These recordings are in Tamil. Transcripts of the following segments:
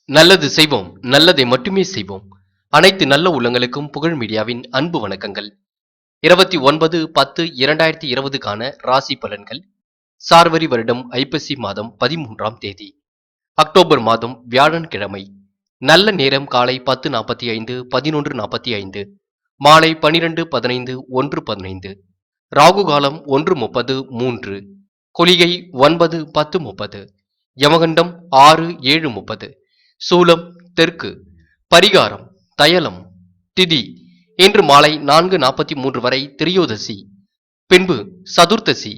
நல்லது செய்வோம், நல்லதை மட்டுமே செய்வோம். அனைத்து நல்ல உள்ளங்களுக்கும் புகழ் மீடியாவின் அன்பு வணக்கங்கள். 29/10/2020க்கான ராசி பலன்கள். சார்வரி வருடம் ஐப்பசி மாதம் 13ஆம் தேதி, அக்டோபர் மாதம் வியாழன்கிழமை. நல்ல நேரம் காலை 10:45 11:45, மாலை 12:15 1:15. ராகு காலம் 1:30 3, குளிகை 9:10:30, யமகண்டம் 6:7:30, சூலம் தெற்கு, பரிகாரம் தயலம், திதி இன்று மாலை 4:43 வரை திரியோதசி, பின்பு சதுர்த்தசி.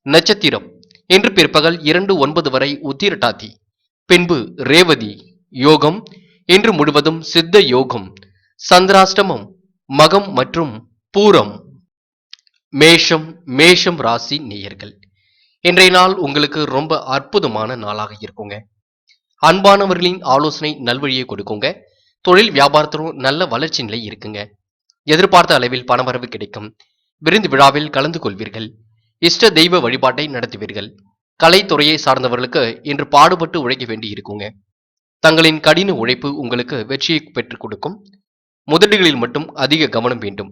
நட்சத்திரம் இன்று பிற்பகல் 2:09 வரை உத்திரட்டாதி, பின்பு ரேவதி. யோகம் இன்று முழுவதும் சித்த யோகம். சந்திராஷ்டமம் மகம் மற்றும் பூரம். மேஷம் ராசி நேயர்கள், இன்றைய நாள் உங்களுக்கு ரொம்ப அற்புதமான நாளாக இருக்குங்க. அன்பானவர்களின் ஆலோசனை நல்வழியை கொடுக்குங்க. தொழில் வியாபாரத்திலும் நல்ல வளர்ச்சி நிலை இருக்குங்க. எதிர்பார்த்த அளவில் பணவரவு கிடைக்கும். விருந்து விழாவில் கலந்து கொள்வீர்கள். இஷ்ட தெய்வ வழிபாட்டை நடத்துவீர்கள். கலைத்துறையை சார்ந்தவர்களுக்கு இன்று பாடுபட்டு உழைக்க வேண்டி இருக்குங்க. தங்களின் கடின உழைப்பு உங்களுக்கு வெற்றியை பெற்றுக் கொடுக்கும். முதலீடுகளில் மட்டும் அதிக கவனம் வேண்டும்.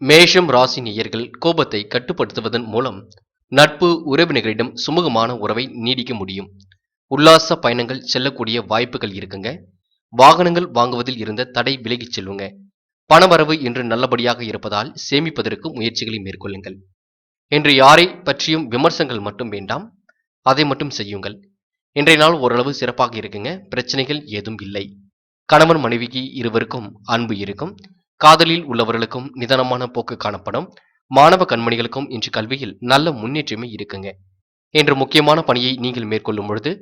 மேஷம் ராசி நேயர்கள் கோபத்தை கட்டுப்படுத்துவதன் மூலம் நட்பு உறவினர்களிடம் சுமூகமான உறவை நீடிக்க முடியும். உல்லாச பயணங்கள் செல்லக்கூடிய வாய்ப்புகள் இருக்குங்க. வாகனங்கள் வாங்குவதில் இருந்த தடை விலகிச் செல்லுங்க. பணவரவு இன்று நல்லபடியாக இருப்பதால் சேமிப்பதற்கு முயற்சிகளை மேற்கொள்ளுங்கள். இன்று யாரை பற்றியும் விமர்சனங்கள் மட்டும் வேண்டாம், அதை மட்டும் செய்யுங்கள். இன்றைய நாள் ஓரளவு சிறப்பாக இருக்குங்க. பிரச்சனைகள் ஏதும் இல்லை. கணவன் மனைவிக்கு இருவருக்கும் அன்பு இருக்கும். காதலில் உள்ளவர்களுக்கும் நிதானமான போக்கு காணப்படும். மாணவ கண்மணிகளுக்கும் இன்று கல்வியில் நல்ல முன்னேற்றமே இருக்குங்க. இன்று முக்கியமான பணியை நீங்கள் மேற்கொள்ளும் பொழுது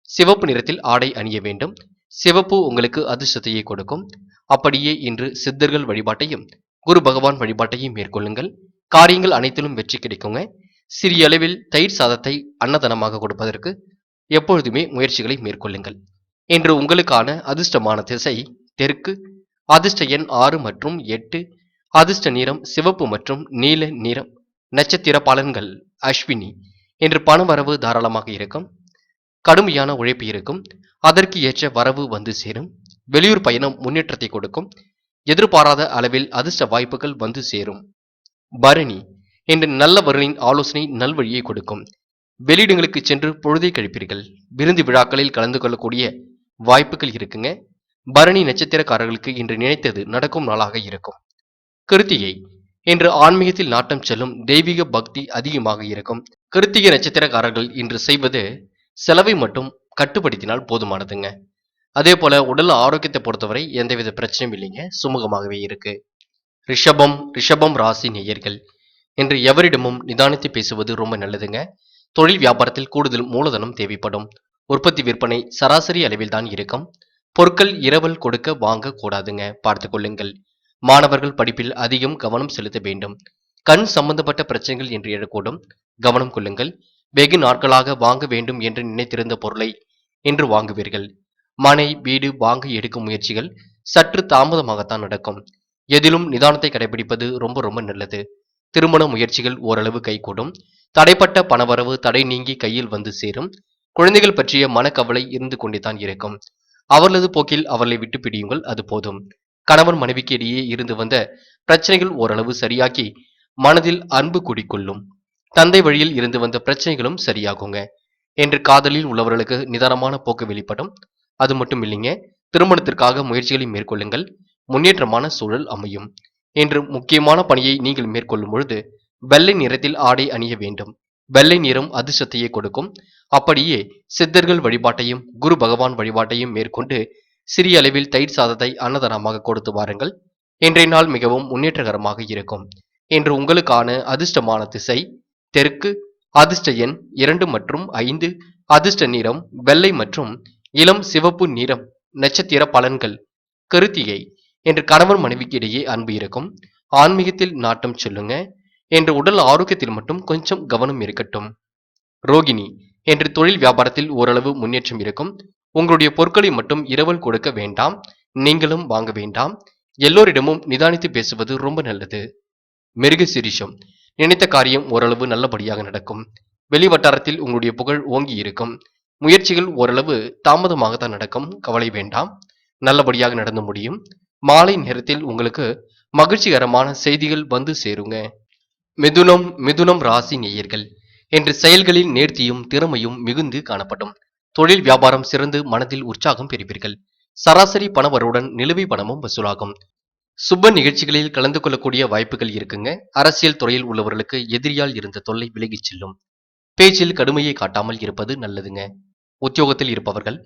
சிவப்பு நிறத்தில் ஆடை அணிய வேண்டும். சிவப்பு உங்களுக்கு அதிர்ஷ்டத்தையே கொடுக்கும். அப்படியே இன்று சித்தர்கள் வழிபாட்டையும் குரு பகவான் வழிபாட்டையும் மேற்கொள்ளுங்கள். காரியங்கள் அனைத்திலும் வெற்றி கிடைக்குங்க. சிறிய அளவில் தயிர் சாதத்தை அன்னதானமாக கொடுப்பதற்கு எப்பொழுதுமே முயற்சிகளை மேற்கொள்ளுங்கள். இன்று உங்களுக்கான அதிர்ஷ்டமான திசை தெற்கு. அதிர்ஷ்ட எண் 6 மற்றும் 8. அதிர்ஷ்ட நிறம் சிவப்பு மற்றும் நீல நிறம். நட்சத்திர பலன்கள் அஸ்வினி. இன்று பணவரவு தாராளமாக இருக்கும். கடுமையான உழைப்பு இருக்கும். அதற்கு ஏற்ற வரவு வந்து சேரும். வெளியூர் பயணம் முன்னேற்றத்தை கொடுக்கும். எதிர்பாராத அளவில் அதிர்ஷ்ட வாய்ப்புகள் வந்து சேரும். பரணி. இன்று நல்லவர்களின் ஆலோசனை நல்வழியை கொடுக்கும். வெளியிடங்களுக்கு சென்று பொழுதை கழிப்பீர்கள். விருந்து விழாக்களில் கலந்து கொள்ளக்கூடிய வாய்ப்புகள் இருக்குங்க. பரணி நட்சத்திரக்காரர்களுக்கு இன்று நினைத்தது நடக்கும் நாளாக இருக்கும். கிருத்திகை. இன்று ஆன்மீகத்தில் நாட்டம் செல்லும். தெய்வீக பக்தி அதிகமாக இருக்கும். கிருத்திகை நட்சத்திரக்காரர்கள் இன்று செய்வது செலவை மட்டும் கட்டுப்படுத்தினால் போதுமானதுங்க. அதே போல உடல் ஆரோக்கியத்தை பொறுத்தவரை எந்தவித பிரச்சனையும் இல்லைங்க, சுமூகமாகவே இருக்கு. ரிஷபம் ராசி நேயர்கள், இன்று எவரிடமும் நிதானித்து பேசுவது ரொம்ப நல்லதுங்க. தொழில் வியாபாரத்தில் கூடுதல் மூலதனம் தேவைப்படும். உற்பத்தி விற்பனை சராசரி அளவில் தான் இருக்கும். பொருட்கள் இரவல் கொடுக்க வாங்க கூடாதுங்க, பார்த்து கொள்ளுங்கள். மாணவர்கள் படிப்பில் அதிகம் கவனம் செலுத்த வேண்டும். கண் சம்பந்தப்பட்ட பிரச்சனைகள் என்று எழக்கூடும், கவனம் கொள்ளுங்கள். வெகு நாட்களாக வாங்க வேண்டும் என்று நினைத்திருந்த பொருளை இன்று வாங்குவீர்கள். மனை வீடு வாங்க எடுக்கும் முயற்சிகள் சற்று தாமதமாகத்தான் நடக்கும். எதிலும் நிதானத்தை கடைபிடிப்பது ரொம்ப ரொம்ப நல்லது. திருமண முயற்சிகள் ஓரளவு கைகூடும். தடைப்பட்ட பணவரவு தடை நீங்கி கையில் வந்து சேரும். குழந்தைகள் பற்றிய மனக்கவலை இருந்து கொண்டேதான் இருக்கும். அவர்களது போக்கில் அவர்களை விட்டு பிடியுங்கள், அது போதும். கணவன் மனைவிக்கு இடையே இருந்து வந்த பிரச்சனைகள் ஓரளவு சரியாக்கி மனதில் அன்பு குடிக்கொள்ளும். தந்தை வழியில் இருந்து வந்த பிரச்சனைகளும் சரியாகுங்க. என்று காதலில் உள்ளவர்களுக்கு நிதானமான போக்கு வெளிப்படும். அது மட்டும் இல்லைங்க, திருமணத்திற்காக முயற்சிகளை மேற்கொள்ளுங்கள். முன்னேற்றமான சூழல் அமையும். என்று முக்கியமான பணியை நீங்கள் மேற்கொள்ளும் பொழுது வெள்ளை நிறத்தில் ஆடை அணிய வேண்டும். வெள்ளை நிறம் அதிர்ஷ்டத்தையே கொடுக்கும். அப்படியே சித்தர்கள் வழிபாட்டையும் குரு பகவான் வழிபாட்டையும் மேற்கொண்டு சிறிய அளவில் தயிர் சாதத்தை அன்னதானமாக கொடுத்து வாருங்கள். இன்றைய நாள் மிகவும் முன்னேற்றகரமாக இருக்கும். இன்று உங்களுக்கான அதிர்ஷ்டமான திசை தெற்கு. அதிர்ஷ்ட எண் 2 மற்றும் 5. அதிர்ஷ்ட நிறம் வெள்ளை மற்றும் இளம் சிவப்பு நிறம். நட்சத்திர பலன்கள் கிருத்திகை. இன்று கணவன் மனைவிக்கு இடையே அன்பு இருக்கும். ஆன்மீகத்தில் நாட்டம் செல்லுங்க. என்று உடல் ஆரோக்கியத்தில் மட்டும் கொஞ்சம் கவனம் இருக்கட்டும். ரோகிணி. என்று தொழில் வியாபாரத்தில் ஓரளவு முன்னேற்றம் இருக்கும். உங்களுடைய பொருட்களை மட்டும் இரவல் கொடுக்க வேண்டாம், நீங்களும் வாங்க வேண்டாம். எல்லோரிடமும் நிதானித்து பேசுவது ரொம்ப நல்லது. மிருகசீரிஷம். நினைத்த காரியம் ஓரளவு நல்லபடியாக நடக்கும். வெளிவட்டாரத்தில் உங்களுடைய புகழ் ஓங்கி இருக்கும். முயற்சிகள் ஓரளவு தாமதமாகத்தான் நடக்கும், கவலை வேண்டாம். நல்லபடியாக நடந்து முடியும். மாலை நேரத்தில் உங்களுக்கு மகிழ்ச்சிகரமான செய்திகள் வந்து சேருங்க. மிதுனம் ராசி நேயர்கள், இன்று செயல்களில் நேர்த்தியும் திறமையும் மிகுந்து காணப்படும். தொழில் வியாபாரம் சிறந்து மனதில் உற்சாகம் பெறுவீர்கள். சராசரி பணவரவுடன் நிலுவை பணமும் வசூலாகும். சுப நிகழ்ச்சிகளில் கலந்து கொள்ளக்கூடிய வாய்ப்புகள் இருக்குங்க. அரசியல் துறையில் உள்ளவர்களுக்கு எதிரியால் இருந்த தொல்லை விலகிச் செல்லும். பேச்சில் கடுமையை காட்டாமல் இருப்பது நல்லதுங்க. உத்தியோகத்தில் இருப்பவர்கள்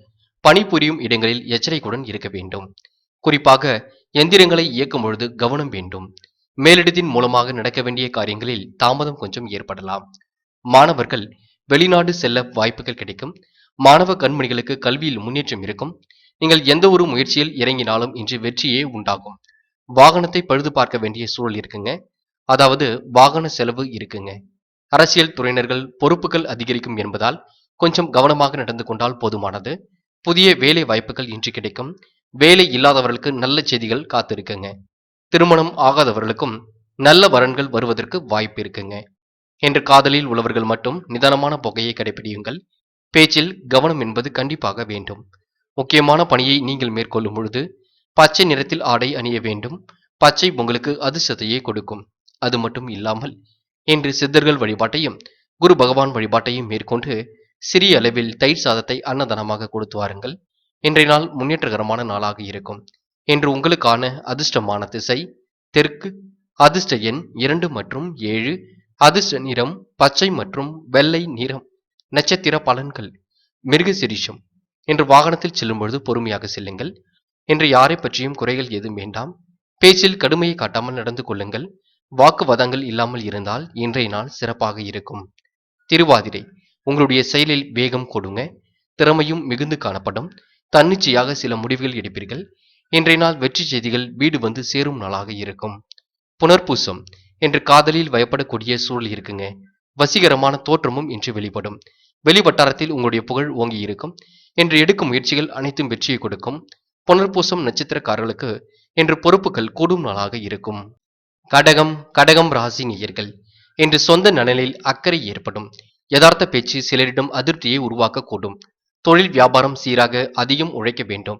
பணிபுரியும் இடங்களில் எச்சரிக்கையுடன் இருக்க வேண்டும். குறிப்பாக எந்திரங்களை இயக்கும் பொழுது கவனம் வேண்டும். மேலிடத்தின் மூலமாக நடக்க வேண்டிய காரியங்களில் தாமதம் கொஞ்சம் ஏற்படலாம். மாணவர்கள் வெளிநாடு செல்ல வாய்ப்புகள் கிடைக்கும். மாணவ கண்மணிகளுக்கு கல்வியில் முன்னேற்றம் இருக்கும். நீங்கள் எந்த ஒரு முயற்சியில் இறங்கினாலும் இன்று வெற்றியே உண்டாகும். வாகனத்தை பழுது பார்க்க வேண்டிய சூழல் இருக்குங்க. அதாவது வாகன செலவு இருக்குங்க. அரசியல் துறையினர்கள் பொறுப்புகள் அதிகரிக்கும் என்பதால் கொஞ்சம் கவனமாக நடந்து கொண்டால் போதுமானது. புதிய வேலை வாய்ப்புகள் இன்று கிடைக்கும். வேலை இல்லாதவர்களுக்கு நல்ல செய்திகள் காத்திருக்குங்க. திருமணம் ஆகாதவர்களுக்கும் நல்ல வரன்கள் வருவதற்கு வாய்ப்பு இருக்குங்க. என்று காதலில் உள்ளவர்கள் மட்டும் நிதானமான போக்கையை கடைபிடியுங்கள். பேச்சில் கவனம் என்பது கண்டிப்பாக வேண்டும். முக்கியமான பணியை நீங்கள் மேற்கொள்ளும் பொழுது பச்சை நிறத்தில் ஆடை அணிய வேண்டும். பச்சை உங்களுக்கு அதிர்ஷ்டத்தையே கொடுக்கும். அது மட்டும் இல்லாமல் இன்று சித்தர்கள் வழிபாட்டையும் குரு பகவான் வழிபாட்டையும் மேற்கொண்டு சிறிய அளவில் தயிர் சாதத்தை அன்னதானமாக கொடுத்து வாருங்கள். இன்றைய நாள் முன்னேற்றகரமான நாளாக இருக்கும். இன்று உங்களுக்கான அதிர்ஷ்டமான திசை தெற்கு. அதிர்ஷ்ட எண் 2 மற்றும் 7. அதிர்ஷ்ட நிறம் பச்சை மற்றும் வெள்ளை நிறம். நட்சத்திர பலன்கள் மிருகசிரிஷம். இன்று வாகனத்தில் செல்லும் பொழுது பொறுமையாக செல்லுங்கள். இன்று யாரை பற்றியும் குறைகள் ஏதும் வேண்டாம். பேச்சில் கடுமையை காட்டாமல் நடந்து கொள்ளுங்கள். வாக்குவாதங்கள் இல்லாமல் இருந்தால் இன்றைய நாள் சிறப்பாக இருக்கும். திருவாதிரை, உங்களுடைய செயலில் வேகம் கொடுங்க. திறமையும் மிகுந்து காணப்படும். தன்னிச்சையாக சில முடிவுகள் எடுப்பீர்கள். இன்றைய நாள் வெற்றி செய்திகள் வீடு வந்து சேரும் நாளாக இருக்கும். புனர்பூசம், இன்று காதலில் வயப்படக்கூடிய சூழல் இருக்குங்க. வசீகரமான தோற்றமும் இன்று வெளிப்படும். வெளிவட்டாரத்தில் உங்களுடைய புகழ் ஓங்கி இருக்கும். இன்று எடுக்கும் முயற்சிகள் அனைத்தும் வெற்றியை கொடுக்கும். புனர்பூசம் நட்சத்திரக்காரர்களுக்கு இன்று பொறுப்புகள் கூடும் நாளாக இருக்கும். கடகம் ராசி நேயர்கள், இன்று சொந்த நலனில் அக்கறை ஏற்படும். யதார்த்த பேச்சு சிலரிடம் அதிருப்தியை உருவாக்கக்கூடும். தொழில் வியாபாரம் சீராக அதிகம் உழைக்க வேண்டும்.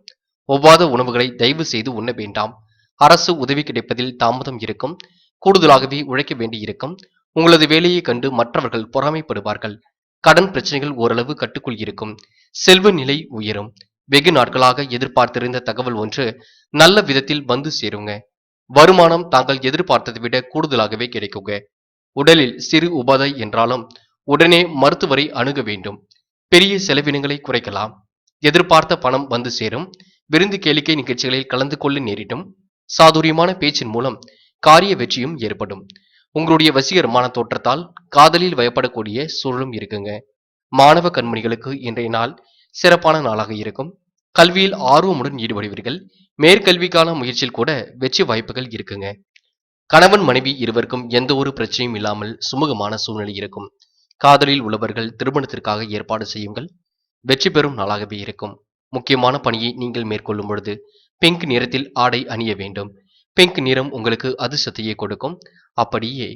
ஒவ்வாத உணவுகளை தயவு செய்து உண்ண வேண்டாம். அரசு உதவி கிடைப்பதில் தாமதம் இருக்கும். கூடுதலாகவே உழைக்க வேண்டி இருக்கும். உங்களது வேலையை கண்டு மற்றவர்கள் பொறாமைப்படுவார்கள். கடன் பிரச்சனைகள் ஓரளவு கட்டுக்குள் இருக்கும். செல்வ நிலை உயரும். வெகு நாட்களாக எதிர்பார்த்திருந்த தகவல் ஒன்று நல்ல விதத்தில் வந்து சேருங்க. வருமானம் தாங்கள் எதிர்பார்த்ததை விட கூடுதலாகவே கிடைக்குங்க. உடலில் சிறு உபாதை என்றாலும் உடனே மருத்துவரை அணுக வேண்டும். பெரிய செலவினங்களை குறைக்கலாம். எதிர்பார்த்த பணம் வந்து சேரும். விருந்து கேளிக்கை நிகழ்ச்சிகளில் கலந்து கொள்ள நேரிடும். சாதுரியமான பேச்சின் மூலம் காரிய வெற்றியும் ஏற்படும். உங்களுடைய வசீகரமான தோற்றத்தால் காதலில் வயப்படக்கூடிய சூழலும் இருக்குங்க. மாணவ கண்மணிகளுக்கு இன்றைய நாள் சிறப்பான நாளாக இருக்கும். கல்வியில் ஆர்வமுடன் ஈடுபடுவீர்கள். மேற்கல்விக்கான முயற்சியில் கூட வெற்றி வாய்ப்புகள் இருக்குங்க. கணவன் மனைவி இருவருக்கும் எந்த ஒரு பிரச்சனையும் இல்லாமல் சுமூகமான சூழ்நிலை இருக்கும். காதலில் உள்ளவர்கள் திருமணத்திற்காக ஏற்பாடு செய்யுங்கள். வெற்றி பெறும் நாளாகவே இருக்கும். முக்கியமான பணியை நீங்கள் மேற்கொள்ளும் பொழுது பிங்க் நிறத்தில் ஆடை அணிய வேண்டும். பிங்க் நிறம் உங்களுக்கு அதிர்ஷ்டத்தையே கொடுக்கும். அப்படியே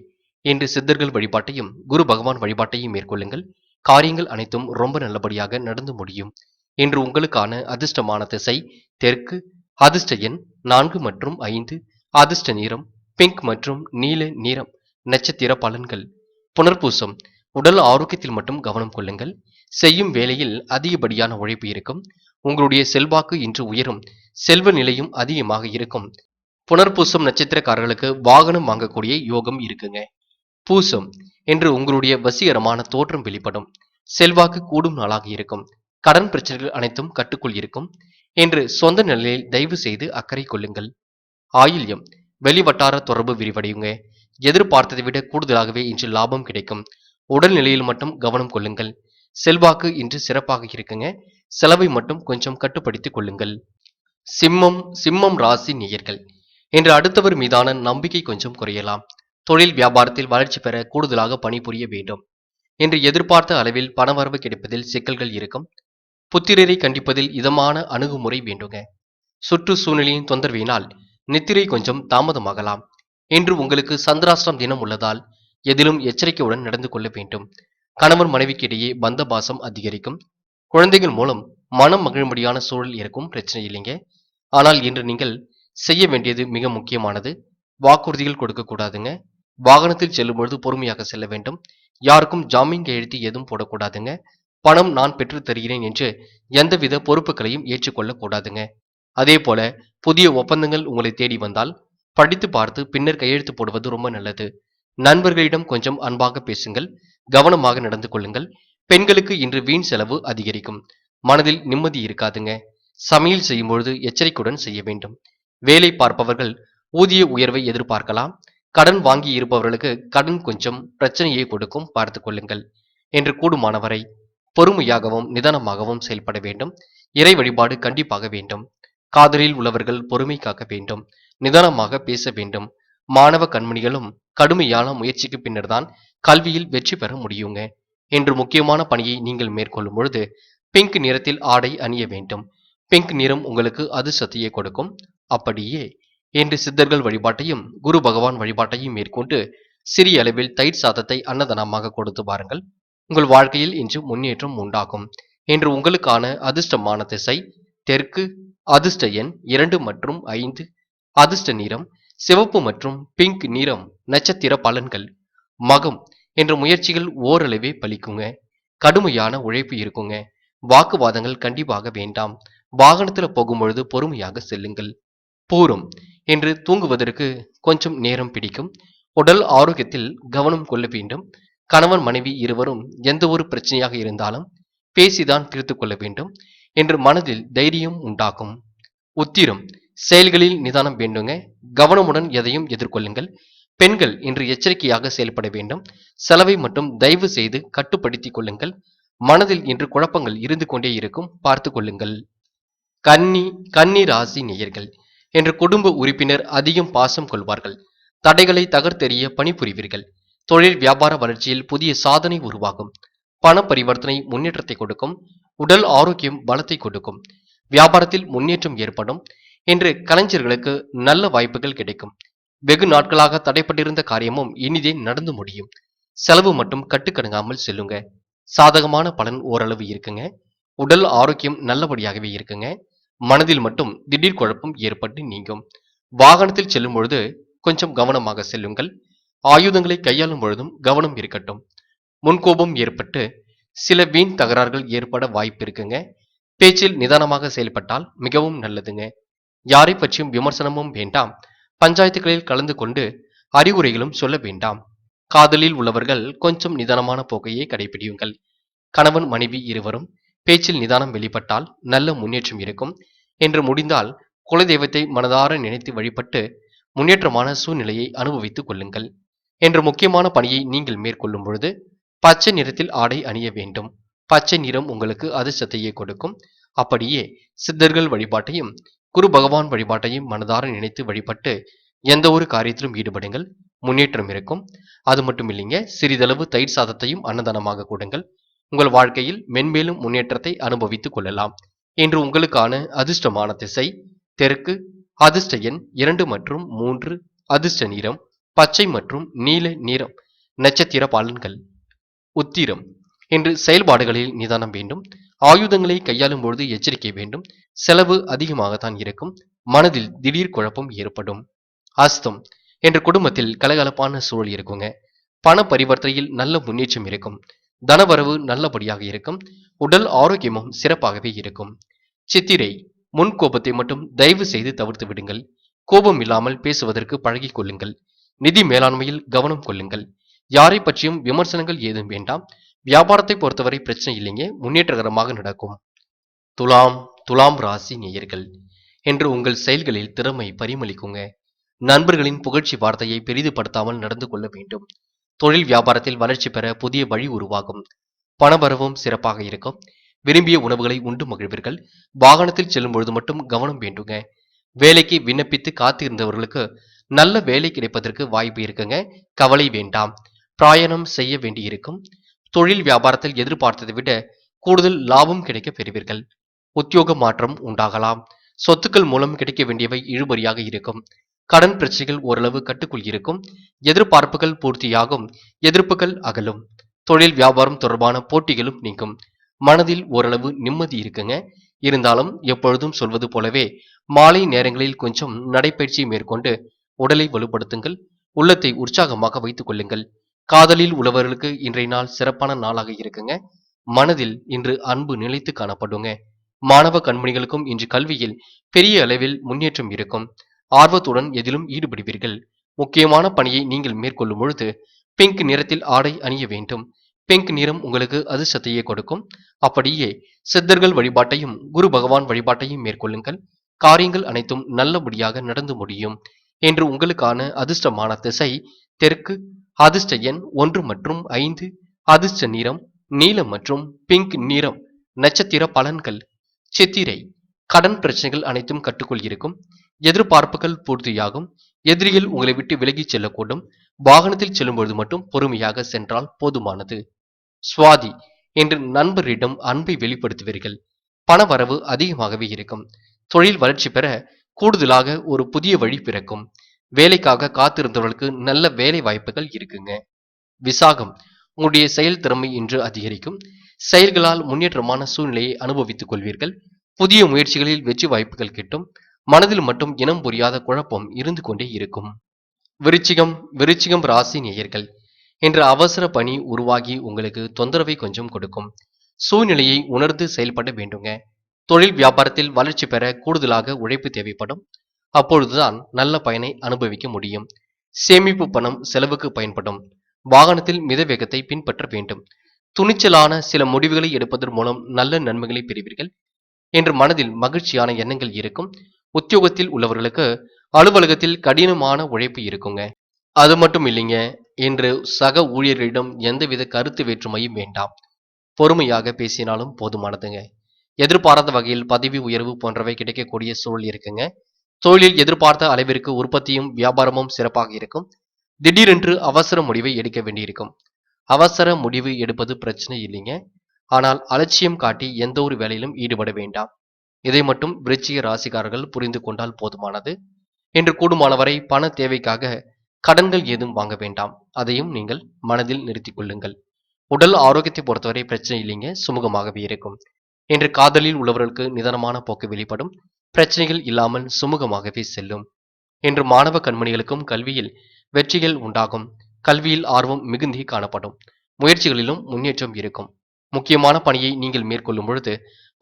இன்று சித்தர்கள் வழிபாட்டையும் குரு பகவான் வழிபாட்டையும் மேற்கொள்ளுங்கள். காரியங்கள் அனைத்தும் ரொம்ப நல்லபடியாக நடந்து முடியும். இன்று உங்களுக்கான அதிர்ஷ்டமான திசை தெற்கு. அதிர்ஷ்ட எண் 4 மற்றும் 5. அதிர்ஷ்ட நிறம் பிங்க் மற்றும் நீல நிறம். நட்சத்திர பலன்கள் புனர்பூசம், உடல் ஆரோக்கியத்தில் மட்டும் கவனம் கொள்ளுங்கள். செய்யும் வேலையில் அதிகப்படியான உழைப்பு இருக்கும். உங்களுடைய செல்வாக்கு இன்று உயரும். செல்வ நிலையும் அதிகமாக இருக்கும். புனர்பூசம் நட்சத்திரக்காரர்களுக்கு வாகனம் வாங்கக்கூடிய யோகம் இருக்குங்க. பூசம், இன்று உங்களுடைய வசீகரமான தோற்றம் வெளிப்படும். செல்வாக்கு கூடும் நாளாக இருக்கும். கடன் பிரச்சனைகள் அனைத்தும் கட்டுக்குள் இருக்கும். இன்று சொந்த நிலையில் தயவு செய்து அக்கறை கொள்ளுங்கள். ஆயில்யம், வெளிவட்டார தொடர்பு விரிவடையுங்க. எதிர்பார்த்ததை விட கூடுதலாகவே இன்று லாபம் கிடைக்கும். உடல் நிலையில் மட்டும் கவனம் கொள்ளுங்கள். செல்வாக்கு இன்று சிறப்பாக இருக்குங்க. செலவை மட்டும் கொஞ்சம் கட்டுப்படுத்திக் கொள்ளுங்கள். சிம்மம் ராசி நேயர்கள், இன்று அடுத்தவர் மீதான நம்பிக்கை கொஞ்சம் குறையலாம். தொழில் வியாபாரத்தில் வளர்ச்சி பெற கூடுதலாக பணிபுரிய வேண்டும். இன்று எதிர்பார்த்த அளவில் பணவரவு கிடைப்பதில் சிக்கல்கள் இருக்கும். புத்திரரை கண்டிப்பதில் இதமான அணுகுமுறை வேண்டுங்க. சுற்று சூழ்நிலையின் தொந்தரவினால் நித்திரை கொஞ்சம் தாமதமாகலாம். இன்று உங்களுக்கு சந்திராஷ்டிரம் தினம் உள்ளதால் எதிலும் எச்சரிக்கையுடன் நடந்து கொள்ள வேண்டும். கணவன் மனைவிக்கு இடையே பந்த பாசம் அதிகரிக்கும். குழந்தைகள் மூலம் மனம் மகிழும்படியான சூழல் இருக்கும், பிரச்சனை இல்லைங்க. ஆனால் இன்று நீங்கள் செய்ய வேண்டியது மிக முக்கியமானது. வாக்குறுதிகள் கொடுக்க கூடாதுங்க. வாகனத்தில் செல்லும் பொழுது பொறுமையாக செல்ல வேண்டும். யாருக்கும் ஜாமீன் கையெழுத்து எதுவும் போடக்கூடாதுங்க. பணம் நான் பெற்றுத் தருகிறேன் என்று எந்தவித பொறுப்புகளையும் ஏற்றுக்கொள்ளக் கூடாதுங்க. அதே போல புதிய ஒப்பந்தங்கள் உங்களை தேடி வந்தால் படித்து பார்த்து பின்னர் கையெழுத்து போடுவது ரொம்ப நல்லது. நண்பர்களிடம் கொஞ்சம் அன்பாக பேசுங்கள். கவனமாக நடந்து கொள்ளுங்கள். பெண்களுக்கு இன்று வீண் செலவு அதிகரிக்கும். மனதில் நிம்மதி இருக்காதுங்க. சமையல் செய்யும் பொழுது எச்சரிக்கையுடன் செய்ய வேண்டும். வேலை பார்ப்பவர்கள் ஊதிய உயர்வை எதிர்பார்க்கலாம். கடன் வாங்கி இருப்பவர்களுக்கு கடன் கொஞ்சம் பிரச்சனையை கொடுக்கும், பார்த்துக் கொள்ளுங்கள். என்று கூடுமானவரை பொறுமையாகவும் நிதானமாகவும் செயல்பட வேண்டும். இறை வழிபாடு கண்டிப்பாக வேண்டும். காதலில் உள்ளவர்கள் பொறுமை காக்க வேண்டும். நிதானமாக பேச வேண்டும். மாணவ கண்மணிகளும் கடுமையான முயற்சிக்கு பின்னர்தான் கல்வியில் வெற்றி பெற முடியுங்க. என்று முக்கியமான பணியை நீங்கள் மேற்கொள்ளும் பொழுது பிங்க் நிறத்தில் ஆடை அணிய வேண்டும். பிங்க் நிறம் உங்களுக்கு அதிர்ஷ்டத்தையே கொடுக்கும். அப்படியே என்று சித்தர்கள் வழிபாட்டையும் குரு பகவான் வழிபாட்டையும் மேற்கொண்டு சிறிய அளவில் தயிர் சாதத்தை அன்னதானமாக கொடுத்து பாருங்கள். உங்கள் வாழ்க்கையில் இன்று முன்னேற்றம் உண்டாகும். என்று உங்களுக்கான அதிர்ஷ்டமான திசை தெற்கு, அதிர்ஷ்ட எண் 2 மற்றும் 5, அதிர்ஷ்ட நிறம் சிவப்பு மற்றும் பிங்க் நிறம். நட்சத்திர பலன்கள். மகம் என்ற முயற்சிகள் ஓரளவே பலிக்குங்க. கடுமையான உழைப்பு இருக்குங்க. வாக்குவாதங்கள் கண்டிப்பாக வேண்டாம். வாகனத்துல போகும்பொழுது பொறுமையாக செல்லுங்கள். பூரம் என்று தூங்குவதற்கு கொஞ்சம் நேரம் பிடிக்கும். உடல் ஆரோக்கியத்தில் கவனம் கொள்ள வேண்டும். கணவன் மனைவி இருவரும் எந்த ஒரு பிரச்சனையாக இருந்தாலும் பேசிதான் தீர்த்து கொள்ள வேண்டும் என்று மனதில் தைரியம் உண்டாகும். உத்திரம் செயல்களில் நிதானம் வேண்டுங்க. கவனமுடன் எதையும் எதிர்கொள்ளுங்கள். பெண்கள் இன்று எச்சரிக்கையாக செயல்பட வேண்டும். செலவை மட்டும் தயவு செய்து கட்டுப்படுத்திக் கொள்ளுங்கள். மனதில் இன்று குழப்பங்கள் இருந்து கொண்டே இருக்கும், பார்த்து கொள்ளுங்கள். கன்னி ராசி நேயர்கள் என்று குடும்ப உறுப்பினர் அதிகம் பாசம் கொள்வார்கள். தடைகளை தகர்த்தெறிய பணிபுரிவீர்கள். தொழில் வியாபார வளர்ச்சியில் புதிய சாதனை உருவாகும். பண பரிவர்த்தனை முன்னேற்றத்தை கொடுக்கும். உடல் ஆரோக்கியம் பலத்தை கொடுக்கும். வியாபாரத்தில் முன்னேற்றம் ஏற்படும். என்று கலைஞர்களுக்கு நல்ல வாய்ப்புகள் கிடைக்கும். வெகு நாட்களாக தடைப்பட்டிருந்த காரியமும் இனிதே நடந்து முடியும். செலவு மட்டும் கட்டுக்கடங்காமல் செல்லுங்க. சாதகமான பலன் ஓரளவு இருக்குங்க. உடல் ஆரோக்கியம் நல்லபடியாகவே இருக்குங்க. மனதில் மட்டும் திடீர் குழப்பம் ஏற்பட்டு நீங்கும். வாகனத்தில் செல்லும் பொழுது கொஞ்சம் கவனமாக செல்லுங்கள். ஆயுதங்களை கையாளும் பொழுதும் கவனம் இருக்கட்டும். முன்கோபம் ஏற்பட்டு சில வீண் தகராறுகள் ஏற்பட வாய்ப்பு இருக்குங்க. பேச்சில் நிதானமாக செயல்பட்டால் மிகவும் நல்லதுங்க. யாரை பற்றியும் விமர்சனமும் வேண்டாம். பஞ்சாயத்துகளில் கலந்து கொண்டு அறிவுரைகளும் சொல்ல வேண்டாம். காதலில் உள்ளவர்கள் கொஞ்சம் நிதானமான போக்கையை கடைபிடியுங்கள். கணவன் மனைவி இருவரும் பேச்சில் நிதானம் வெளிப்பட்டால் நல்ல முன்னேற்றம் இருக்கும். என்று முடிந்தால் குலதெய்வத்தை மனதார நினைத்து வழிபட்டு முன்னேற்றமான சூழ்நிலையை அனுபவித்துக் கொள்ளுங்கள். என்ற முக்கியமான பணியை நீங்கள் மேற்கொள்ளும் பொழுது பச்சை நிறத்தில் ஆடை அணிய வேண்டும். பச்சை நிறம் உங்களுக்கு அதிர்ஷ்டத்தையே கொடுக்கும். அப்படியே சித்தர்கள் வழிபாட்டையும் குரு பகவான் வழிபாட்டையும் மனதார நினைத்து வழிபட்டு எந்த ஒரு காரியத்திலும் ஈடுபடுங்கள், முன்னேற்றம் இருக்கும். அது மட்டும் இல்லைங்க, சிறிதளவு தயிர் சாதத்தையும் அன்னதானமாக கொடுங்கள். உங்கள் வாழ்க்கையில் மென்மேலும் முன்னேற்றத்தை அனுபவித்துக் கொள்ளலாம். இன்று உங்களுக்கான அதிர்ஷ்டமான திசை தெற்கு, அதிர்ஷ்ட எண் 2 மற்றும் 3, அதிர்ஷ்ட நிறம் பச்சை மற்றும் நீல நிறம். நட்சத்திர பலன்கள். உத்திரம் என்று செயல்பாடுகளில் நிதானம் வேண்டும். ஆயுதங்களை கையாளும் பொழுது எச்சரிக்கை வேண்டும். செலவு அதிகமாகத்தான் இருக்கும். மனதில் திடீர் குழப்பம் ஏற்படும். அஸ்தம் என்ற குடும்பத்தில் கலகலப்பான சூழல் இருக்குங்க. பண பரிவர்த்தனையில் நல்ல முன்னேற்றம் இருக்கும். தனவரவு நல்லபடியாக இருக்கும். உடல் ஆரோக்கியமும் சிறப்பாகவே இருக்கும். சித்திரை முன் கோபத்தை மட்டும் தயவு செய்து தவிர்த்து விடுங்கள். கோபம் இல்லாமல் பேசுவதற்கு பழகிக் கொள்ளுங்கள். நிதி மேலாண்மையில் கவனம் கொள்ளுங்கள். யாரை பற்றியும் விமர்சனங்கள் ஏதும் வேண்டாம். வியாபாரத்தை பொறுத்தவரை பிரச்சனை இல்லைங்க, முன்னேற்றகரமாக நடக்கும். துலாம் ராசி நேயர்கள் என்று உங்கள் செயல்களில் திறமை பரிமளிக்குங்க. நண்பர்களின் புகழ்ச்சி வார்த்தையை பெரிதுபடுத்தாமல் நடந்து கொள்ள வேண்டும். தொழில் வியாபாரத்தில் வளர்ச்சி பெற புதிய வழி உருவாகும். பணவரவும் சிறப்பாக இருக்கும். விரும்பிய உணவுகளை உண்டு மகிழ்வீர்கள். வாகனத்தில் செல்லும் பொழுது மட்டும் கவனம் வேண்டுங்க. வேலைக்கு விண்ணப்பித்து காத்திருந்தவர்களுக்கு நல்ல வேலை கிடைப்பதற்கு வாய்ப்பு இருக்குங்க. கவலை வேண்டாம். பிரயாணம் செய்ய வேண்டியிருக்கும். தொழில் வியாபாரத்தில் எதிர்பார்த்ததை விட கூடுதல் லாபம் கிடைக்க பெறுவீர்கள். உத்தியோக மாற்றம் உண்டாகலாம். சொத்துக்கள் மூலம் கிடைக்க வேண்டியவை இழுபறியாக இருக்கும். கடன் பிரச்சனைகள் ஓரளவு கட்டுக்குள் இருக்கும். எதிர்பார்ப்புகள் பூர்த்தியாகும். எதிர்ப்புகள் அகலும். தொழில் வியாபாரம் தொடர்பான போட்டிகளும் நீங்கும். மனதில் ஓரளவு நிம்மதி இருக்குங்க. இருந்தாலும் எப்பொழுதும் சொல்வது போலவே மாலை நேரங்களில் கொஞ்சம் நடைப்பயிற்சி மேற்கொண்டு உடலை வலுப்படுத்துங்கள். உள்ளத்தை உற்சாகமாக வைத்துக் கொள்ளுங்கள். காதலில் உள்ளவர்களுக்கு இன்றைய நாள் சிறப்பான நாளாக இருக்குங்க. மனதில் இன்று அன்பு நிலைத்து காணப்படுங்க. மாணவ கண்மணிகளுக்கும் இன்று கல்வியில் பெரிய அளவில் முன்னேற்றம் இருக்கும். ஆர்வத்துடன் எதிலும் ஈடுபடுவீர்கள். முக்கியமான பணியை நீங்கள் மேற்கொள்ளும் பொழுது பிங்க் நிறத்தில் ஆடை அணிய வேண்டும். பிங்க் நிறம் உங்களுக்கு அதிர்ஷ்டத்தையே கொடுக்கும். அப்படியே சித்தர்கள் வழிபாட்டையும் குரு பகவான் வழிபாட்டையும் மேற்கொள்ளுங்கள். காரியங்கள் அனைத்தும் நல்லபடியாக நடந்து முடியும். என்று உங்களுக்கான அதிர்ஷ்டமான திசை தெற்கு, அதிர்ஷ்ட எண் 1 மற்றும் 5, அதிர்ஷ்ட நிறம் நீலம் மற்றும் பிங்க் நிறம். நட்சத்திர பலன்கள்: சித்திரை. கடன் பிரச்சனைகள் அனைத்தும் கட்டுக்குள் இருக்கும். எதிர்பார்ப்புகள் பூர்த்தியாகும். எதிரிகள் உங்களை விட்டு விலகிச் செல்லக்கூடும். வாகனத்தில் செல்லும்பொழுது மட்டும் பொறுமையாக சென்றால் போதுமானது. சுவாதி. என்று நண்பரிடம் அன்பை வெளிப்படுத்துவீர்கள். பணவரவு அதிகமாகவே இருக்கும். தொழில் வளர்ச்சி பெற கூடுதலாக ஒரு புதிய வழி பிறக்கும். வேலைக்காக காத்திருந்தவர்களுக்கு நல்ல வேலை வாய்ப்புகள் இருக்குங்க. விசாகம். உங்களுடைய செயல் திறமை இன்று அதிகரிக்கும். செயல்களால் முன்னேற்றமான சூழ்நிலையை அனுபவித்துக் கொள்வீர்கள். புதிய முயற்சிகளில் வெற்றி வாய்ப்புகள் கிட்டும். மனதில் மட்டும் இனம் புரியாத குழப்பம் இருந்து கொண்டே இருக்கும். விருச்சிகம். விருச்சிகம் ராசி நேயர்கள், இன்று அவசர பணி உருவாகி உங்களுக்கு தொந்தரவை கொஞ்சம் கொடுக்கும். சூழ்நிலையை உணர்ந்து செயல்பட வேண்டுங்க. தொழில் வியாபாரத்தில் வளர்ச்சி பெற கூடுதலாக உழைப்பு தேவைப்படும். அப்பொழுதுதான் நல்ல பயனை அனுபவிக்க முடியும். சேமிப்பு பணம் செலவுக்கு பயன்படும். வாகனத்தில் மித வேகத்தை பின்பற்ற வேண்டும். துணிச்சலான சில முடிவுகளை எடுப்பதன் மூலம் நல்ல நன்மைகளை பெறுவீர்கள். என்று மனதில் மகிழ்ச்சியான எண்ணங்கள் இருக்கும். உத்தியோகத்தில் உள்ளவர்களுக்கு அலுவலகத்தில் கடினமான உழைப்பு இருக்குங்க. அது மட்டும் இல்லைங்க, இன்று சக ஊழியர்களிடம் எந்தவித கருத்து வேற்றுமையும் வேண்டாம். பொறுமையாக பேசினாலும் போதுமானதுங்க. எதிர்பாராத வகையில் பதவி உயர்வு போன்றவை கிடைக்கக்கூடிய சூழல் இருக்குங்க. தொழிலில் எதிர்பார்த்த அளவிற்கு உற்பத்தியும் வியாபாரமும் சிறப்பாக இருக்கும். திடீரென்று அவசர முடிவை எடுக்க வேண்டியிருக்கும். அவசர முடிவு எடுப்பது பிரச்சனை இல்லைங்க. ஆனால் அலட்சியம் காட்டி எந்த ஒரு வேலையிலும் ஈடுபட வேண்டாம். இதை மட்டும் விருச்சிக ராசிக்காரர்கள் புரிந்து கொண்டால் போதுமானது. என்று கூடுமானவரை பண தேவைக்காக கடன்கள் ஏதும் வாங்க வேண்டாம். அதையும் நீங்கள் மனதில் நிறுத்திக் கொள்ளுங்கள். உடல் ஆரோக்கியத்தை பொறுத்தவரை பிரச்சனை இல்லைங்க, சுமூகமாகவே இருக்கும். என்று காதலில் உள்ளவர்களுக்கு நிதானமான போக்கு வெளிப்படும். பிரச்சனைகள் இல்லாமல் சுமூகமாகவே செல்லும். என்று மாணவ கண்மணிகளுக்கும் கல்வியில் வெற்றிகள் உண்டாகும். கல்வியில் ஆர்வம் மிகுந்தி காணப்படும். முயற்சிகளிலும் முன்னேற்றம் இருக்கும். முக்கியமான பணியை நீங்கள் மேற்கொள்ளும் பொழுது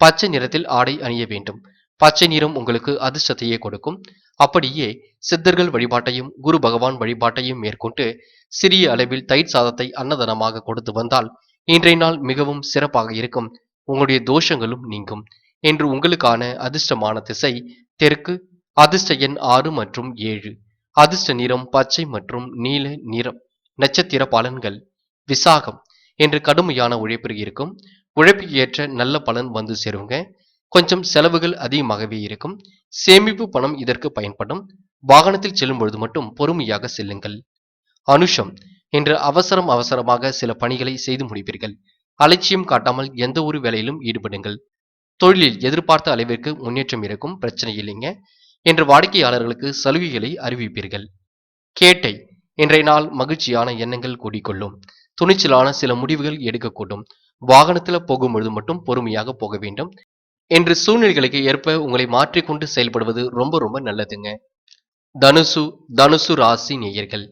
பச்சை நிறத்தில் ஆடை அணிய வேண்டும். பச்சை நிறம் உங்களுக்கு அதிர்ஷ்டத்தையே கொடுக்கும். அப்படியே சித்தர்கள் வழிபாட்டையும் குரு பகவான் வழிபாட்டையும் மேற்கொண்டு சிறிய அளவில் தயிர் சாதத்தை அன்னதானமாக கொடுத்து வந்தால் இன்றைய நாள் மிகவும் சிறப்பாக இருக்கும். உங்களுடைய தோஷங்களும் நீங்கும். என்று உங்களுக்கான அதிர்ஷ்டமான திசை தெற்கு, அதிர்ஷ்ட எண் 6 மற்றும் 7, அதிர்ஷ்ட நிறம் பச்சை மற்றும் நீல நிறம். நட்சத்திர பலன்கள்: விசாகம். என்று கடுமையான உழைப்பு இருக்கும். உழைப்புக்கு ஏற்ற நல்ல பலன் வந்து சேருங்க. கொஞ்சம் செலவுகள் அதிகமாகவே இருக்கும். சேமிப்பு பணம் இதற்கு பயன்படும். வாகனத்தில் செல்லும் பொழுது மட்டும் பொறுமையாக செல்லுங்கள். அனுஷம். என்று அவசரமாக சில பணிகளை செய்து முடிப்பீர்கள். அலட்சியம் காட்டாமல் எந்த ஒரு வேலையிலும் ஈடுபடுங்கள். தொழிலில் எதிர்பார்த்த அளவிற்கு முன்னேற்றம் இருக்கும். பிரச்சனை இல்லைங்க. என்று வாடிக்கையாளர்களுக்கு சலுகைகளை அறிவிப்பீர்கள். கேட்டை. இன்றைய நாள் மகிழ்ச்சியான எண்ணங்கள் கூடிக்கொள்ளும். துணிச்சலான சில முடிவுகள் எடுக்கக்கூடும். வாகனத்தில் போகும்பொழுது மட்டும் பொறுமையாக போக வேண்டும். என்று சூழ்நிலைகளுக்கு ஏற்ப உங்களை மாற்றிக்கொண்டு செயல்படுவது ரொம்ப ரொம்ப நல்லதுங்க. தனுசு. தனுசு ராசி நேயர்கள்,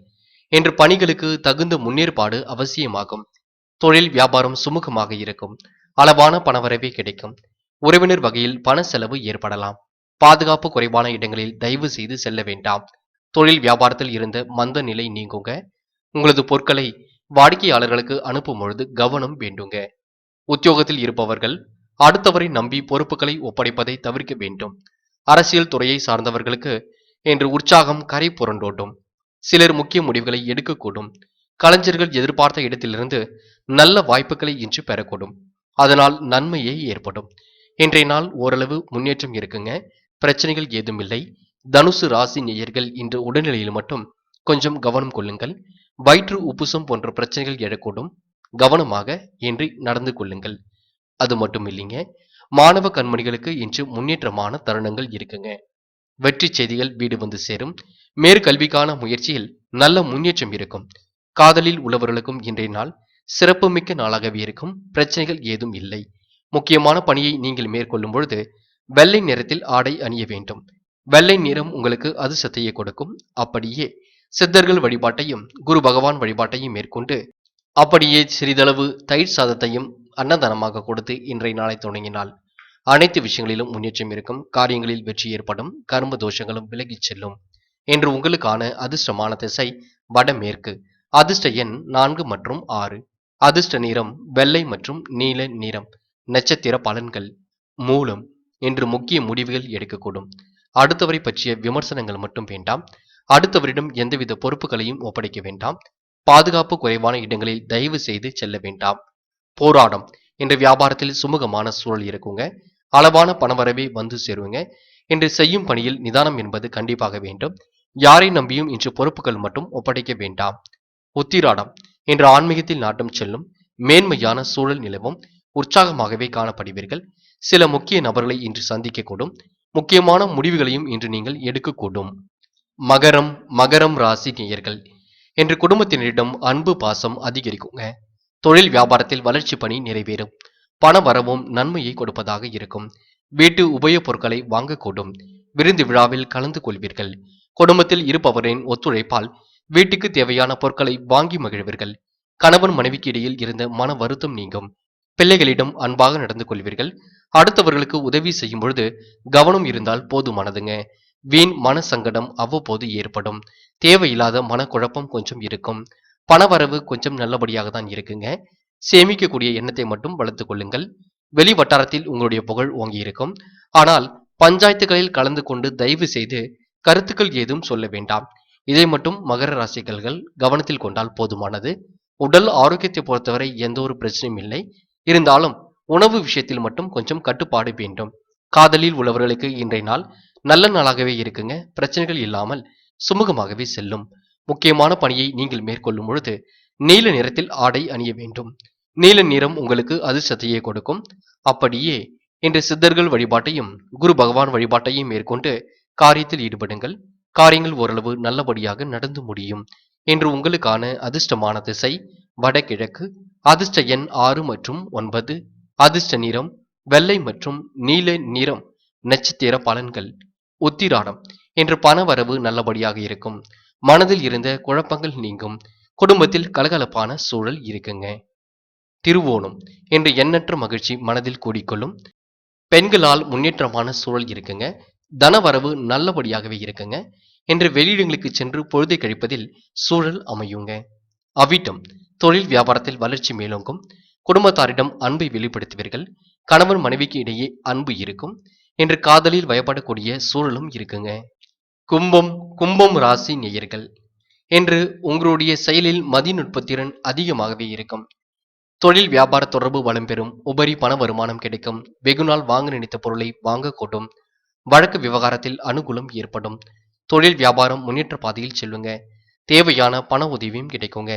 என்று பணிகளுக்கு தகுந்த முன்னேற்பாடு அவசியமாகும். தொழில் வியாபாரம் சுமூகமாக இருக்கும். அளவான பணவரவே கிடைக்கும். உறவினர் வகையில் பண செலவு ஏற்படலாம். பாதுகாப்பு குறைவான இடங்களில் தயவு செய்து செல்ல வேண்டாம். தொழில் வியாபாரத்தில் இருந்த மந்த நிலை நீங்குங்க. உங்களது பொருட்களை வாடிக்கையாளர்களுக்கு அனுப்பும் பொழுது கவனம் வேண்டுங்க. உத்தியோகத்தில் இருப்பவர்கள் அடுத்தவரை நம்பி பொறுப்புகளை ஒப்படைப்பதை தவிர்க்க வேண்டும். அரசியல் துறையை சார்ந்தவர்களுக்கு என்று உற்சாகம் கரை புரண்டோட்டும். சிலர் முக்கிய முடிவுகளை எடுக்கக்கூடும். கலைஞர்கள் எதிர்பார்த்த இடத்திலிருந்து நல்ல வாய்ப்புகளை இன்று பெறக்கூடும். அதனால் நன்மையே ஏற்படும். இன்றைய நாள் ஓரளவு முன்னேற்றம் இருக்குங்க. பிரச்சனைகள் ஏதும் இல்லை. தனுசு ராசி நேயர்கள் இன்று உடல்நிலையில் மட்டும் கொஞ்சம் கவனம் கொள்ளுங்கள். வயிற்று உப்புசம் போன்ற பிரச்சனைகள் எழக்கூடும். கவனமாக இன்றி நடந்து கொள்ளுங்கள். அது மட்டும் இல்லைங்க, மாணவ கண்மணிகளுக்கு இன்று முன்னேற்றமான தருணங்கள் இருக்குங்க. வெற்றி செய்திகள் வீடு வந்து சேரும். மேற்கல்விக்கான முயற்சியில் நல்ல முன்னேற்றம் இருக்கும். காதலில் உள்ளவர்களுக்கும் இன்றைய நாள் சிறப்புமிக்க நாளாகவே இருக்கும். பிரச்சனைகள் ஏதும் இல்லை. முக்கியமான பணியை நீங்கள் மேற்கொள்ளும் பொழுது வெள்ளை நிறத்தில் ஆடை அணிய வேண்டும். வெள்ளை நிறம் உங்களுக்கு அதிர்ஷ்டத்தையே கொடுக்கும். அப்படியே சித்தர்கள் வழிபாட்டையும் குரு பகவான் வழிபாட்டையும் மேற்கொண்டு அப்படியே சிறிதளவு தயிர் சாதத்தையும் அன்னதானமாக கொடுத்து இன்றைய நாளை தொடங்கினால் அனைத்து விஷயங்களிலும் முன்னேற்றம் இருக்கும். காரியங்களில் வெற்றி ஏற்படும். கர்ம தோஷங்களும் விலகிச் செல்லும். என்று உங்களுக்கான அதிர்ஷ்டமான திசை வடமேற்கு. அதிர்ஷ்ட எண் 4 மற்றும் 6. அதிர்ஷ்ட நிறம் வெள்ளை மற்றும் நீல நிறம். நட்சத்திர பலன்கள் மூலம் என்று முக்கிய முடிவுகள் எடுக்கக்கூடும். அடுத்தவரை பற்றிய விமர்சனங்கள் மட்டும் வேண்டாம். அடுத்தவரிடம் எந்தவித பொறுப்புகளையும் ஒப்படைக்க வேண்டாம். பாதுகாப்பு குறைவான இடங்களில் தயவு செய்து செல்ல வேண்டாம். போராடம் என்ற வியாபாரத்தில் சுமூகமான சூழல் இருக்குங்க. அளவான பணவரவே வந்து சேருவங்க. இன்று செய்யும் பணியில் நிதானம் என்பது கண்டிப்பாக வேண்டும். யாரை நம்பியும் இன்று பொறுப்புகள் மட்டும் ஒப்படைக்க வேண்டாம். உத்திராடம் என்ற ஆன்மீகத்தில் நாட்டம் செல்லும். மேன்மையான சூழல் நிலவும். உற்சாகமாகவே காணப்படுவீர்கள். சில முக்கிய நபர்களை இன்று சந்திக்கக்கூடும். முக்கியமான முடிவுகளையும் இன்று நீங்கள் எடுக்கக்கூடும். மகரம் மகரம் ராசி நேயர்கள் என்று குடும்பத்தினரிடம் அன்பு பாசம் அதிகரிக்குங்க. தொழில் வியாபாரத்தில் வளர்ச்சி பணி நிறைவேறும். பண வரவும் நன்மையை கொடுப்பதாக இருக்கும். வீட்டு உபயோகப் பொருட்களை வாங்கக்கூடும். விருந்து விழாவில் கலந்து கொள்வீர்கள். குடும்பத்தில் இருப்பவரின் ஒத்துழைப்பால் வீட்டுக்கு தேவையான பொருட்களை வாங்கி மகிழ்வீர்கள். கணவன் மனைவிக்கு இடையில் இருந்த மன வருத்தம் நீங்கும். பிள்ளைகளிடம் அன்பாக நடந்து கொள்வீர்கள். அடுத்தவர்களுக்கு உதவி செய்யும் பொழுது கவனம் இருந்தால் போதுமானதுங்க. வீண் மன சங்கடம் அவ்வப்போது ஏற்படும். தேவையில்லாத மனக்குழப்பம் கொஞ்சம் இருக்கும். பணவரவு கொஞ்சம் நல்லபடியாக தான் இருக்குங்க. சேமிக்கக்கூடிய எண்ணத்தை மட்டும் வளர்த்துக் கொள்ளுங்கள். வெளி வட்டாரத்தில் உங்களுடைய புகழ் ஓங்கி இருக்கும். ஆனால் பஞ்சாயத்துகளில் கலந்து கொண்டு தயவு செய்து கருத்துக்கள் ஏதும் சொல்ல வேண்டாம். இதை மட்டும் மகர ராசிகள்கள் கவனத்தில் கொண்டால் போதுமானது. உடல் ஆரோக்கியத்தை பொறுத்தவரை எந்த ஒரு பிரச்சனையும் இல்லை. இருந்தாலும் உணவு விஷயத்தில் மட்டும் கொஞ்சம் கட்டுப்பாடு வேண்டும். காதலில் உள்ளவர்களுக்கு இன்றைய நாள் நல்ல நாளாகவே இருக்குங்க. பிரச்சனைகள் இல்லாமல் சுமூகமாகவே செல்லும். முக்கியமான பணியை நீங்கள் மேற்கொள்ளும் பொழுது நீல நிறத்தில் ஆடை அணிய வேண்டும். நீல நிறம் உங்களுக்கு அதிர்ஷ்டத்தையே கொடுக்கும். அப்படியே இன்று சித்தர்கள் வழிபாட்டையும் குரு பகவான் வழிபாட்டையும் மேற்கொண்டு காரியத்தில் ஈடுபடுங்கள். காரியங்கள் ஓரளவு நல்லபடியாக நடந்து முடியும். இன்று உங்களுக்கான அதிர்ஷ்டமான திசை வடகிழக்கு. அதிர்ஷ்ட எண் 6 மற்றும் 9. அதிர்ஷ்ட நிறம் வெள்ளை மற்றும் நீல நிறம். நட்சத்திர பலன்கள் உத்திராடம் இன்று பணவரவு நல்லபடியாக இருக்கும். மனதில் இருந்த குழப்பங்கள் நீங்கும். குடும்பத்தில் கலகலப்பான சூழல் இருக்குங்க. திருவோணம் இன்று எண்ணற்ற மகிழ்ச்சி மனதில் கூடிக்கொள்ளும். பெண்களால் முன்னேற்றமான சூழல் இருக்குங்க. தனவரவு நல்லபடியாகவே இருக்குங்க. இன்று வெளியிடங்களுக்கு சென்று பொழுதை கழிப்பதில் சூழல் அமையுங்க. அவிட்டம் தொழில் வியாபாரத்தில் வளர்ச்சி மேலோங்கும். குடும்பத்தாரிடம் அன்பை வெளிப்படுத்துவீர்கள். கணவன் மனைவிக்கு இடையே அன்பு இருக்கும். இன்று காதலில் வயப்படக்கூடிய சூழலும் இருக்குங்க. கும்பம் கும்பம் ராசி நேயர்கள் என்று உங்களுடைய செயலில் மதிநுட்பத்திறன் அதிகமாகவே இருக்கும். தொழில் வியாபார தொடர்பு வளம் பெறும். உபரி பண வருமானம் கிடைக்கும். வெகுநாள் வாங்க நினைத்த பொருளை வாங்கக்கூடும். வழக்கு விவகாரத்தில் அனுகூலம் ஏற்படும். தொழில் வியாபாரம் முன்னேற்ற பாதையில் செல்லுங்க. தேவையான பண உதவியும் கிடைக்குங்க.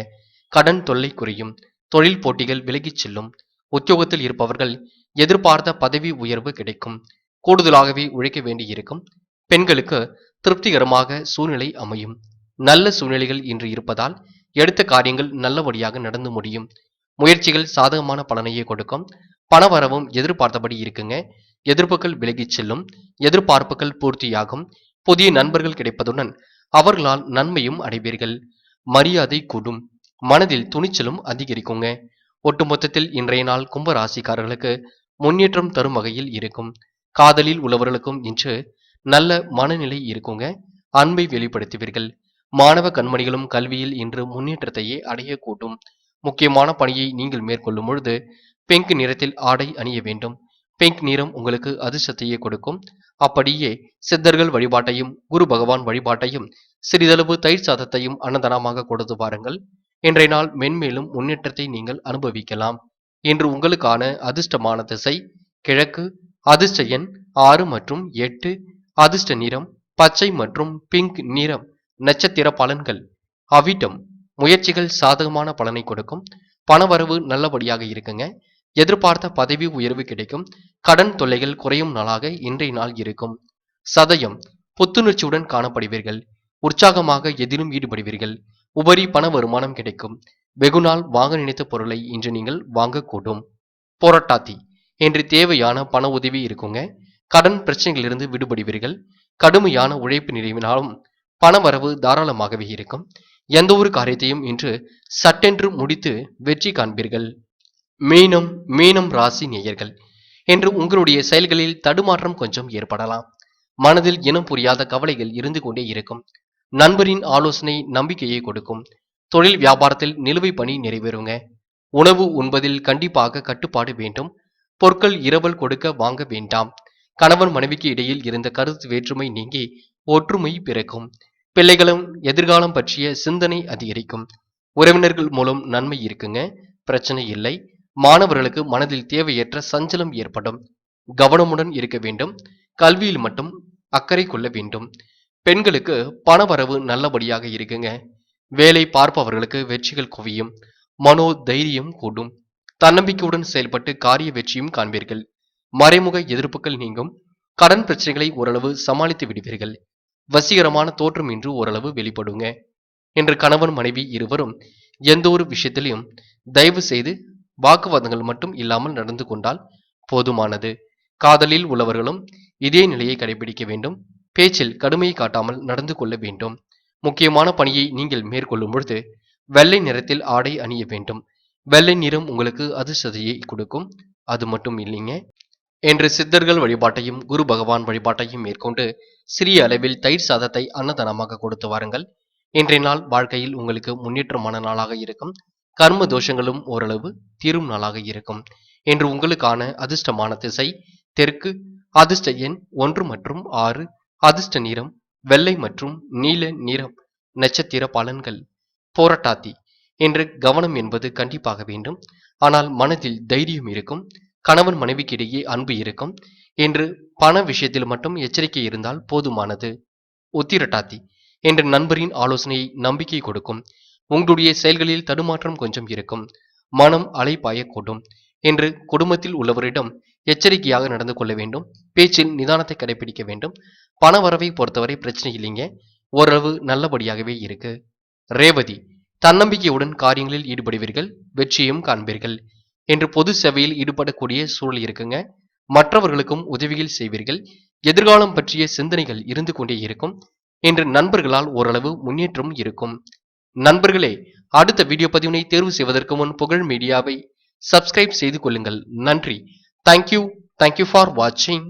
கடன் தொல்லை குறையும். தொழில் போட்டிகள் விலகிச் செல்லும். உத்தியோகத்தில் இருப்பவர்கள் எதிர்பார்த்த பதவி உயர்வு கிடைக்கும். கூடுதலாகவே உழைக்க வேண்டியிருக்கும். பெண்களுக்கு திருப்திகரமாக சூழ்நிலை அமையும். நல்ல சூழ்நிலைகள் இன்று இருப்பதால் எடுத்த காரியங்கள் நல்லபடியாக நடந்து முடியும். முயற்சிகள் சாதகமான பலனையே கொடுக்கும். பணவரவும் எதிர்பார்த்தபடி இருக்குங்க. எதிர்ப்புகள் விலகிச் செல்லும். எதிர்பார்ப்புகள் பூர்த்தியாகும். புதிய நண்பர்கள் கிடைப்பதுடன் அவர்களால் நன்மையும் அடைவீர்கள். மரியாதை கூடும். மனதில் துணிச்சலும் அதிகரிக்குங்க. ஒட்டுமொத்தத்தில் இன்றைய நாள் கும்ப ராசிக்காரர்களுக்கு முன்னேற்றம் தரும் வகையில் இருக்கும். காதலில் உள்ளவர்களுக்கும் இன்று நல்ல மனநிலை இருக்குங்க. அன்பை வெளிப்படுத்துவீர்கள். மாணவ கண்மணிகளும் கல்வியில் இன்று முன்னேற்றத்தையே அடையக்கூடும். முக்கியமான பணியை நீங்கள் மேற்கொள்ளும் பொழுது பிங்க் நிறத்தில் ஆடை அணிய வேண்டும். பிங்க் நிறம் உங்களுக்கு அதிர்ஷ்டத்தையே கொடுக்கும். அப்படியே சித்தர்கள் வழிபாட்டையும் குரு பகவான் வழிபாட்டையும் சிறிதளவு தயிர் சாதத்தையும் அன்னதானமாக கொடுத்து பாருங்கள். இன்றைய நாள் மென்மேலும் முன்னேற்றத்தை நீங்கள் அனுபவிக்கலாம். இன்று உங்களுக்கான அதிர்ஷ்டமான திசை கிழக்கு. அதிர்ஷ்ட எண் 6 மற்றும் 8. அதிர்ஷ்ட நிறம் பச்சை மற்றும் பிங்க் நிறம். நட்சத்திர பலன்கள் அவிட்டம் முயற்சிகள் சாதகமான பலனை கொடுக்கும். பணவரவு நல்லபடியாக இருக்குங்க. எதிர்பார்த்த பதவி உயர்வு கிடைக்கும். கடன் தொல்லைகள் குறையும் நாளாக இன்றைய நாள் இருக்கும். சதயம் புத்துணர்ச்சியுடன் காணப்படுவீர்கள். உற்சாகமாக எதிலும் ஈடுபடுவீர்கள். உபரி பண வருமானம் கிடைக்கும். வெகுநாள் வாங்க நினைத்த பொருளை இன்று நீங்கள் வாங்கக்கூடும். போராட்டாத்தி இன்று தேவையான பண உதவி இருக்குங்க. கடன் பிரச்சனைகளிலிருந்து விடுபடுவீர்கள். கடுமையான உழைப்பு நிறைவினாலும் பணவரவு தாராளமாகவே இருக்கும். எந்த ஒரு காரியத்தையும் இன்று சட்டென்று முடித்து வெற்றி காண்பீர்கள். மீனம் மீனம் ராசி நேயர்கள், இன்று உங்களுடைய செயல்களில் தடுமாற்றம் கொஞ்சம் ஏற்படலாம். மனதில் இனம் புரியாத கவலைகள் இருந்து கொண்டே இருக்கும். நண்பரின் ஆலோசனை நம்பிக்கையை கொடுக்கும். தொழில் வியாபாரத்தில் நிலுவை பணி நிறைவேறுங்க. உணவு உண்பதில் கண்டிப்பாக கட்டுப்பாடு வேண்டும். பொருட்கள் இரவல் கொடுக்க வாங்க வேண்டாம். கணவன் மனைவிக்கு இடையில் இருந்த கருத்து வேற்றுமை நீங்கி ஒற்றுமை பிறக்கும். பிள்ளைகளும் எதிர்காலம் பற்றிய சிந்தனை அதிகரிக்கும். உறவினர்கள் மூலம் நன்மை இருக்குங்க, பிரச்சனை இல்லை. மாணவர்களுக்கு மனதில் தேவையற்ற சஞ்சலம் ஏற்படும். கவனமுடன் இருக்க வேண்டும். கல்வியில் மட்டும் அக்கறை கொள்ள வேண்டும். பெண்களுக்கு பணவரவு நல்லபடியாக இருக்குங்க. வேலை பார்ப்பவர்களுக்கு வெற்றிகள் குவியும். மனோ தைரியம் கூடும். தன்னம்பிக்கையுடன் செயல்பட்டு காரிய வெற்றியும் காண்பீர்கள். மறைமுக எதிர்ப்புகள் நீங்கும். கடன் பிரச்சனைகளை ஓரளவு சமாளித்து விடுவீர்கள். வசீகரமான தோற்றம் இன்று ஓரளவு வெளிப்படுங்க. இன்று கணவன் மனைவி இருவரும் எந்த ஒரு விஷயத்திலையும் தயவு செய்து வாக்குவாதங்கள் மட்டும் இல்லாமல் நடந்து கொண்டால் போதுமானது. காதலில் உள்ளவர்களும் இதே நிலையை கடைபிடிக்க வேண்டும். பேச்சில் கடுமையை காட்டாமல் நடந்து கொள்ள வேண்டும். முக்கியமான பணியை நீங்கள் மேற்கொள்ளும் பொழுது வெள்ளை நிறத்தில் ஆடை அணிய வேண்டும். வெள்ளை நிறம் உங்களுக்கு அதிர்ஷ்டத்தையை கொடுக்கும். அது மட்டும் இல்லைங்க, என்று சித்தர்கள் வழிபாட்டையும் குரு பகவான் வழிபாட்டையும் மேற்கொண்டு சிறிய அளவில் தயிர் சாதத்தை அன்னதானமாக கொடுத்து வாருங்கள். இன்றைய நாள் வாழ்க்கையில் உங்களுக்கு முன்னேற்றமான நாளாக இருக்கும். கர்ம தோஷங்களும் ஓரளவு தீரும் நாளாக இருக்கும். இன்று உங்களுக்கான அதிர்ஷ்டமான திசை தெற்கு. அதிர்ஷ்ட எண் 1 மற்றும் 6. அதிர்ஷ்ட நிறம் வெள்ளை மற்றும் நீல நிறம். நட்சத்திர பலன்கள். போராட்டாத்தி, என்று கவனம் என்பது கண்டிப்பாக வேண்டும். ஆனால் மனதில் தைரியம் இருக்கும். கணவன் மனைவிக்கு இடையே அன்பு இருக்கும். என்று பண விஷயத்தில் மட்டும் எச்சரிக்கை இருந்தால் போதுமானது. உத்திரட்டாத்தி, என்று நண்பரின் ஆலோசனையை நம்பிக்கை கொடுக்கும். உங்களுடைய செயல்களில் தடுமாற்றம் கொஞ்சம் இருக்கும். மனம் அலைபாயக்கூடும். என்று குடும்பத்தில் உள்ளவரிடம் எச்சரிக்கையாக நடந்து கொள்ள வேண்டும். பேச்சில் நிதானத்தை கடைபிடிக்க வேண்டும். பண வரவை பொறுத்தவரை பிரச்சனை இல்லைங்க, ஓரளவு நல்லபடியாகவே இருக்கு. ரேவதி, தன்னம்பிக்கையுடன் காரியங்களில் ஈடுபடுவீர்கள். வெற்றியும் காண்பீர்கள். என்று பொது சேவையில் ஈடுபடக்கூடிய சூழல் இருக்குங்க. மற்றவர்களுக்கும் உதவிகள் செய்வீர்கள். எதிர்காலம் பற்றிய சிந்தனைகள் இருந்து கொண்டே இருக்கும். என்று நண்பர்களால் ஓரளவு முன்னேற்றம் இருக்கும். நண்பர்களே, அடுத்த வீடியோ பதிவினை தேர்வு செய்வதற்கு முன் புகழ் மீடியாவை சப்ஸ்கிரைப் செய்து கொள்ளுங்கள். நன்றி. தேங்க்யூ ஃபார் வாட்சிங்.